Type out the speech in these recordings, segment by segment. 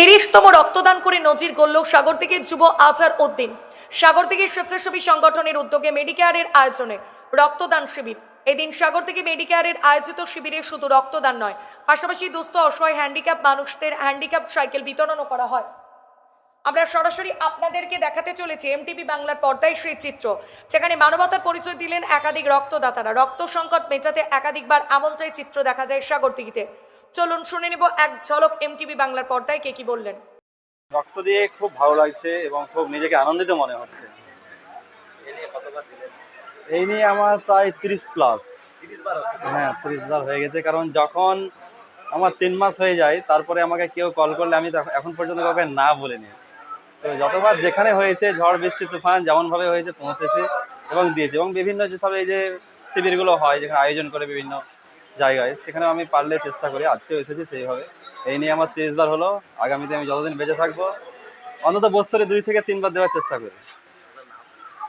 30তম রক্তদান করে নজির গড়ল সাগরদিঘির যুব আজহার উদ্দিন। সাগরদিঘির স্বেচ্ছাসেবী সংগঠনের উদ্যোগে মেডিকেয়ারের আয়োজনে রক্তদান শিবির। এদিন সাগরদিঘি মেডিকেয়ারের আয়োজিত শিবিরে শুধু রক্তদান নয়, পাশাপাশি দুস্থ অসহায় হ্যান্ডিক্যাপ মানুষদের হ্যান্ডিক্যাপ সাইকেল বিতরণও করা হয়। আমরা সরাসরি আপনাদেরকে দেখাতে চলেছি এমটিভি বাংলার পর্দায় সেই চিত্র, যেখানে মানবতার পরিচয় দিলেন একাধিক রক্তদাতারা। রক্ত সংকট মেটাতে একাধিকবার এমনটাই চিত্র দেখা যায় সাগরদিঘিতে। চলুন শুনে নেব এক ঝলক এমটিভি বাংলার পর্দায় কে কি বললেন। রক্ত দিয়ে খুব ভালো লাগছে এবং খুব নিজেকে আনন্দিত মনে হচ্ছে। এই নিয়ে আমার প্রায় 30+। হ্যাঁ, 30 বার হয়ে গেছে। কারণ যখন আমার 3 মাস হয়ে যায় তারপরে আমাকে কেউ কল করলে আমি এখন পর্যন্ত কাউকে না বলিনি। তো যতবার যেখানে হয়েছে ঝড় বৃষ্টি তুফান যেমনভাবে হয়েছে পৌঁছেছি এবং দিয়েছি। এবং বিভিন্ন যেসব এই যে শিবিরগুলো হয় যেখানে আয়োজন করে বিভিন্ন জায়গায়, সেখানেও আমি পারলে চেষ্টা করি। আজকেও এসেছি সেইভাবে। এই নিয়ে আমার 30 বার হলো। আগামীতে আমি যতদিন বেঁচে থাকবো অন্তত বছরে 2 থেকে 3 বার দেওয়ার চেষ্টা করি।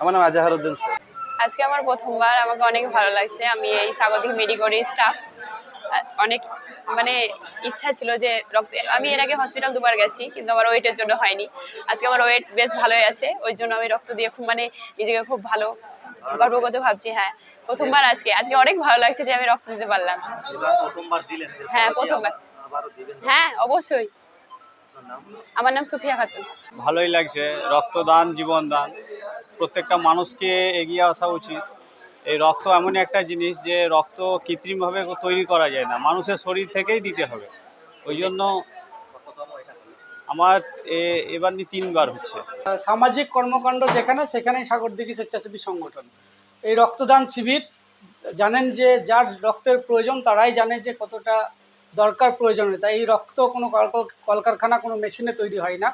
আমার নাম আজহার উদ্দিন স্যার। আজকে আমার প্রথমবার, আমাকে অনেক ভালো লাগছে। আমি এই সাগরদিঘি মেডিকেলের স্টাফ। অনেক ইচ্ছা ছিল যে আমি এর আগে হসপিটাল 2বার গেছি, কিন্তু আমার ওয়েটের জন্য হয়নি। আজকে আমার ওয়েট বেশ ভালোই আছে, ওই জন্য আমি রক্ত দিয়ে খুব নিজেকে খুব ভালো গর্ববোধ ভাবছি। হ্যাঁ, প্রথমবার আজকে অনেক ভালো লাগছে যে আমি রক্ত দিতে পারলাম। হ্যাঁ, প্রথমবার। হ্যাঁ, অবশ্যই। আমার নাম সুফিয়া খাতুন। ভালোই লাগছে। রক্তদান জীবনদান, প্রত্যেকটা মানুষকে এগিয়ে আসা উচিত। এই রক্ত এমনই একটা জিনিস যে রক্ত কৃত্রিমভাবে তৈরি করা যায় না, মানুষের শরীর থেকেই দিতে হবে। ওই জন্য আমার এবার 3 বার হচ্ছে। সামাজিক কর্মকাণ্ড যেখানে সেখানেই সাগরদিঘি স্বেচ্ছাসেবী সংগঠন। এই রক্তদান শিবির, জানেন যে যার রক্তের প্রয়োজন তারাই জানে যে কতটা দরকার প্রয়োজনীয়তা। এই রক্ত কোনো কলকারখানা, কোনো মেশিনে তৈরি হয় না।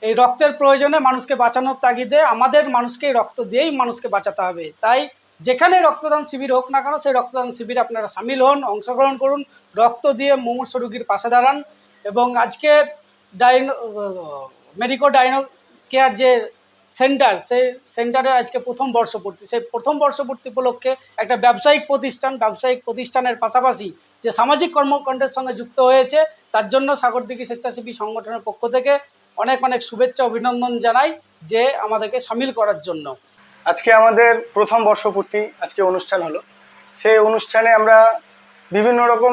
এই রক্তের প্রয়োজনে মানুষকে বাঁচানোর তাগিদে আমাদের মানুষকে রক্ত দিয়েই মানুষকে বাঁচাতে হবে। তাই যেখানে রক্তদান শিবির হোক না কেন, সেই রক্তদান শিবিরে আপনারা সামিল হন, অংশগ্রহণ করুন, রক্ত দিয়ে মুমূর্ষু রোগীর পাশে দাঁড়ান। এবং আজকের মেডিকো ডাইনো কেয়ার যে সেন্টার, সেই সেন্টারে আজকে প্রথম বর্ষপূর্তি। সেই প্রথম বর্ষপূর্তি উপলক্ষে একটা ব্যবসায়িক প্রতিষ্ঠানের পাশাপাশি যে সামাজিক কর্মকাণ্ডের সঙ্গে যুক্ত হয়েছে, তার জন্য সাগরদিঘি স্বেচ্ছাসেবী সংগঠনের পক্ষ থেকে অনেক অনেক শুভেচ্ছা অভিনন্দন জানাই যে আমাদেরকে সামিল করার জন্য। আজকে আমাদের প্রথম বর্ষপূর্তি আজকে অনুষ্ঠান হলো। সেই অনুষ্ঠানে আমরা বিভিন্ন রকম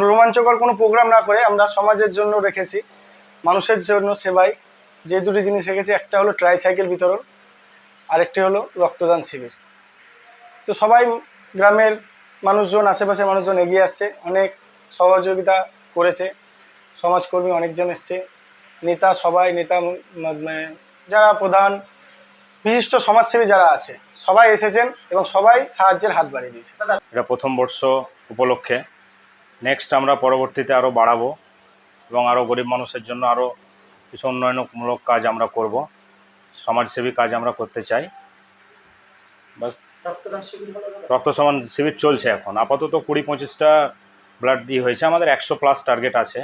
রোমাঞ্চকর কোনো প্রোগ্রাম না করে আমরা সমাজের জন্য রেখেছি, মানুষের জন্য সেবায় যে দুটি জিনিস রেখেছি। একটা হলো ট্রাইসাইকেল বিতরণ, আরেকটি হলো রক্তদান শিবির। তো সবাই গ্রামের মানুষজন, আশেপাশের মানুষজন এগিয়ে আসছে, অনেক সহযোগিতা করেছে। সমাজকর্মী অনেকজন এসছে, নেতা, যারা প্রধান বিশিষ্ট সমাজসেবী যারা আছে সবাই এসেছেন এবং সবাই সাহায্যের হাত বাড়িয়ে দিয়েছে। এটা প্রথম বর্ষ উপলক্ষে নেক্সট আমরা পরবর্তীতে আরও বাড়াবো এবং আরও গরিব মানুষের জন্য আরও কিছু উন্নয়নমূলক কাজ আমরা করব, সমাজসেবী কাজ আমরা করতে চাই। বাস। রক্ত সমান শিবির চলছে এখন, আপাতত 20-25টা ব্লাড হয়েছে। আমাদের 100+ টার্গেট আছে।